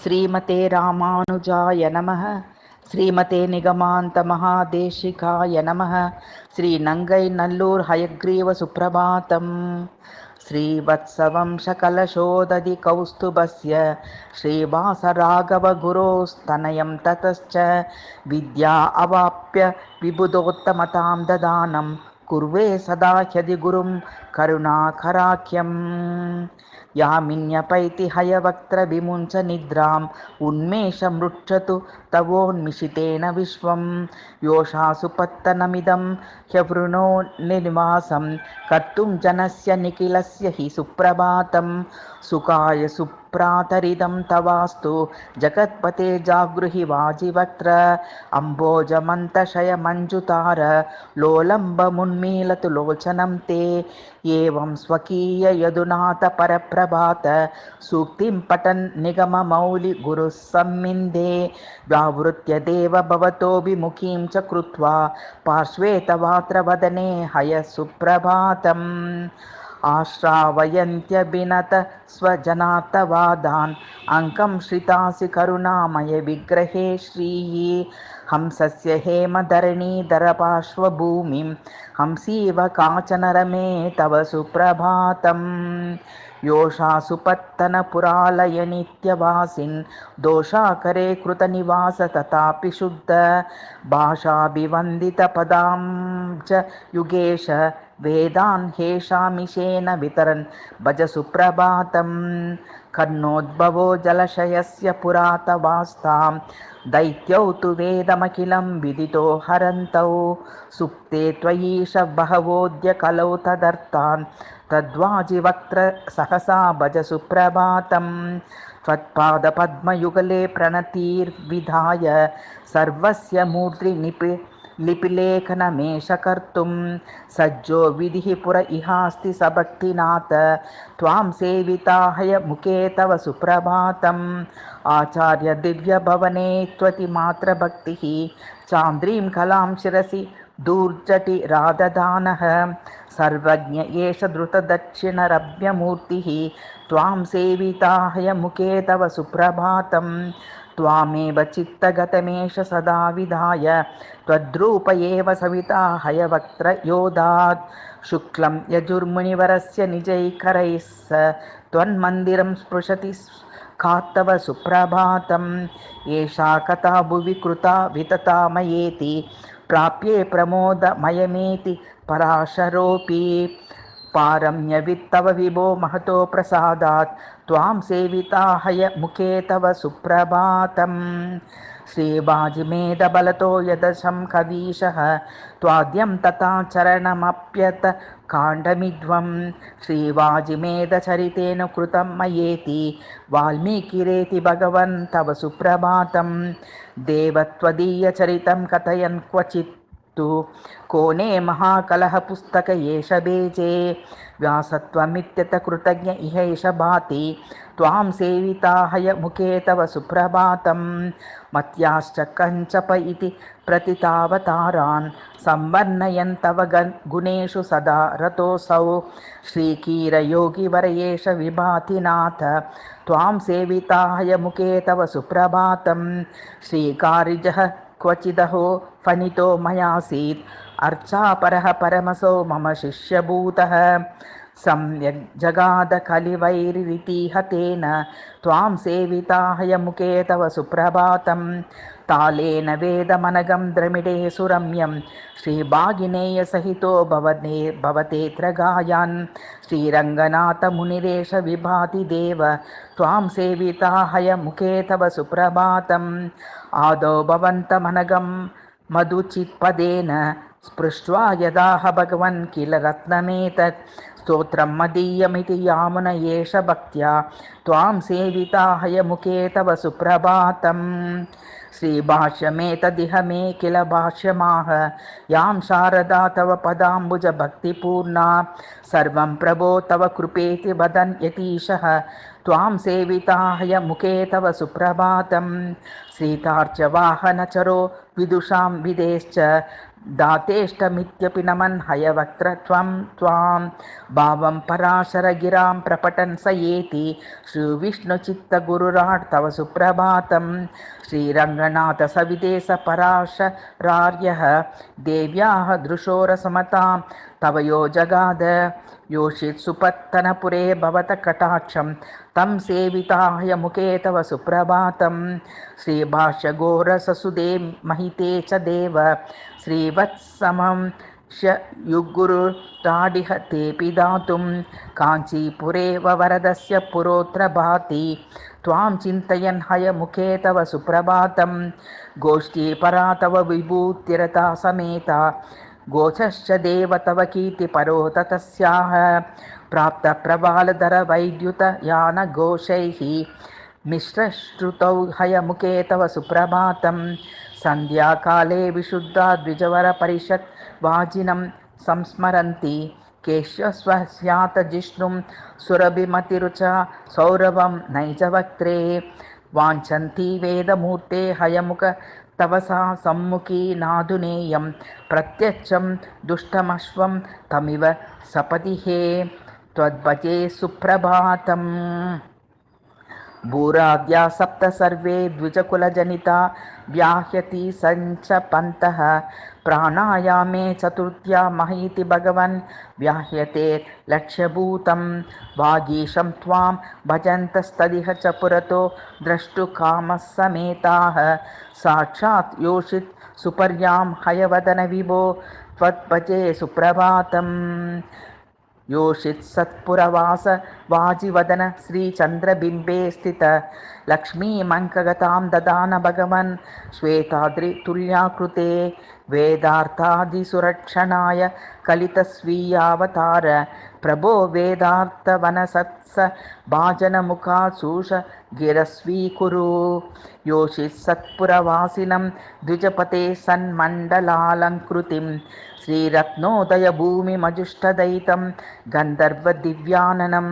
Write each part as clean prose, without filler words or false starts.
श्रीमते रामानुजाय नमः। श्रीमते निगमान्त महादेशिकाय नमः। श्रीनङ्गै नल्लूर् हयग्रीव सुप्रभातम्। श्रीवत्सवंशकलशोदधि कौस्तुभस्य श्रीवासराघवगुरोस्तनयं ततश्च विद्या अवाप्य विबुधोत्तमतां ददानं कुर्वे सदा ह्यदि गुरुं करुणाकराख्यम्। यामिन्यपैति हयवक्त्र विमुञ्च निद्राम् उन्मेषमृच्छतु तवोन्मिषितेन विश्वं योषासु पत्तनमिदं ह्यवृणो निवासं कर्तुं जनस्य निखिलस्य हि सुप्रभातं। सुखाय सुप्रातरिदं तवास्तु जगत्पते जागृहि वाजिवक्त्र अम्बोजमन्तशय मञ्जुतार लोलम्बमुन्मीलतु लोचनं ते। एवं स्वकीय यदुनाथ परप्रभात सूक्तिं पठन् निगममौलि गुरुः सम्मिन्दे व्यावृत्य देव भवतोऽभिमुखीं च कृत्वा पार्श्वे तवात्र वदने हय सुप्रभातम्। आश्रावयन्त्यभिनत स्वजनार्थवादान् अङ्कं श्रितासि करुणामय विग्रहे श्रीः हंसस्य हेमधरणीधरपार्श्वभूमिं हंसीव काचन रमे तव सुप्रभातम्। योषासु पत्तनपुरालय नित्यवासिन् दोषाकरे कृतनिवास तथापि शुद्ध भाषाभिवन्दितपदां च युगेश वेदान् हेषामिषेण वितरन् भज सुप्रभातम्। कर्णोद्भवो जलशयस्य पुरातवास्तां दैत्यौ तु वेदमखिलं विदितो हरन्तौ सुप्ते त्वयीश बहवोऽद्य कलौ तदर्थान् तद्वाजिवक्त्र सहसा भज सुप्रभातम्। त्वत्पादपद्मयुगले प्रणतिर्विधाय सर्वस्य मूर्ध्नि लिपिलेखनमेष कर्तुं सज्जो विधिः पुर इहास्ति सभक्तिनाथ त्वां सेविता हयमुखे तव सुप्रभातम्। आचार्य दिव्यभवने त्वतिमात्रभक्तिः चान्द्रीं कलां शिरसि दूर्जटिरादधानः सर्वज्ञ एष धृतदक्षिणरम्यमूर्तिः त्वां सेविता हयमुखे तव सुप्रभातम्। त्वामेव चित्तगतमेष सदा विधाय त्वद्रूप एव सविता हयवक्त्र योदात् शुक्लं यजुर्मुनिवरस्य निजैकरैः स त्वन्मन्दिरं स्पृशति कात्तव सुप्रभातम्। एषा कथा भुवि कृता वितता मयेति प्राप्ये प्रमोदमयमेति पराशरोऽपि पारम्यवित्तव विभो महतो प्रसादात् त्वां सेविता हयमुखे तव सुप्रभातम्। श्रीवाजिमेधबलतो यदशं कवीशः त्वाद्यं तथा चरणमप्यत काण्डमिध्वं श्रीवाजिमेधचरितेन कृतं मयेति वाल्मीकिरेति भगवन् तव सुप्रभातम्। देवत्वदीयचरितं कथयन् क्वचित्तु कोणे महाकलहपुस्तक एष बेजे व्यासत्वमित्यत कृतज्ञ इहैष भाति त्वां सेविता हयमुखे तव सुप्रभातम्। मत्याश्च कञ्चप इति प्रतितावतारान् संवर्णयन् तव गुणेषु सदा रतोऽसौ श्रीकीरयोगिवर एष विभाति नाथ त्वां सेविता हयमुखे तव सुप्रभातम्। श्रीकारिजः क्वचिदहो फणितो मयासीत् अर्चापरः परमसो मम शिष्यभूतः सम्यक् जगाद कलिवैरितीह तेन त्वां सेविता हयमुखे तव सुप्रभातम्। तालेन वेदमनगं द्रमिडे सुरम्यं श्रीभागिनेयसहितो भवतेऽत्र गायन् श्रीरङ्गनाथमुनिरेष विभाति देव त्वां सेविता हयमुखे तव सुप्रभातम्। आदौ भवन्तमनगं मधुचित्पदेन स्पृष्ट्वा यदाह भगवन् किल रत्नमेतत् स्तोत्रं मदीयमिति यामुन एष भक्त्या त्वां सेविता हयमुखे तव सुप्रभातम्। श्रीभाष्यमेतदिह मे किल भाष्यमाह यां शारदा तव पदाम्बुज भक्तिपूर्णा सर्वं प्रभो तव कृपेति वदन् यतीशः त्वां सेविता हयमुखे तव सुप्रभातम्। श्रीतार्चवाहनचरो विदुषां विदेश्च दातेष्टमित्यपि नमन् हयवक्त्र त्वां भावं पराशरगिरां प्रपटन् स एति श्रीविष्णुचित्तगुरुराट् तव सुप्रभातं श्रीरङ्गनाथ सविदेश पराशरार्यः देव्याः दृशोरसमतां तव यो जगाद योषित् सुपत्तनपुरे भवत कटाक्षं तं सेविताय मुखे तव सुप्रभातं श्रीभाष्यघोरससुदे महिते च देव श्रीवत्समं युगुरुताडिह तेऽपि दातुं काञ्चीपुरे वरदस्य पुरोत्र भाति त्वां चिन्तयन् हयमुखे तव सुप्रभातं गोष्ठीपरा तव विभूतिरता समेता गोचश्च देव तव कीर्तिपरो ततस्याः प्राप्तप्रबालधर वैद्युतयानघोषैः मिश्रश्रुतौ हयमुखे तव सुप्रभातं सन्ध्याकाले विशुद्धा द्विजवरपरिषत् वाजिनं संस्मरन्ति केशवस्यात् जिष्णुं सुरभिमतिरुचा सौरभं नैजवक्त्रे वाञ्छन्ति वेदमूर्ते हयमुख तव सा सम्मुखी नादुनेयं प्रत्यक्षं दुष्टमश्वं तमिव सपदिहे त्वद्भजे सुप्रभातम् भूराद्या सप्त सर्वे द्विजकुलजनिता व्याह्यति सञ्चपन्तः प्राणायामे चतुर्थ्या महीति भगवन् व्याह्यते लक्ष्यभूतं वागीशं त्वां भजन्तस्तदिह च पुरतो द्रष्टुकामः समेताः साक्षात् योषित् सुपर्यां हयवदन विभो त्वद्भजे सुप्रभातम् योषित् सत्पुरवास वाजिवदन श्रीचन्द्रबिम्बे स्थित लक्ष्मीमङ्कगतां ददान भगवन् श्वेताद्रितुल्याकृते वेदार्थादिसुरक्षणाय कलितस्वीयावतार प्रभो वेदार्थवनसत्स भाजनमुखात्सूष गिरस्वीकुरु योषित् सत्पुरवासिनं द्विजपते सन्मण्डलालङ्कृतिं श्रीरत्नोदयभूमिमजुष्टदयितं गन्धर्वदिव्याननं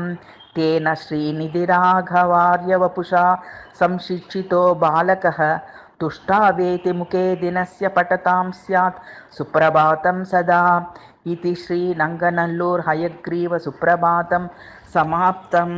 तेन श्रीनिधिराघवार्यवपुषा संशिक्षितो बालकः तुष्टावेति मुखे दिनस्य पठतां स्यात् सुप्रभातं सदा इति श्रीनङ्गनल्लूर् हयग्रीव सुप्रभातं समाप्तम्।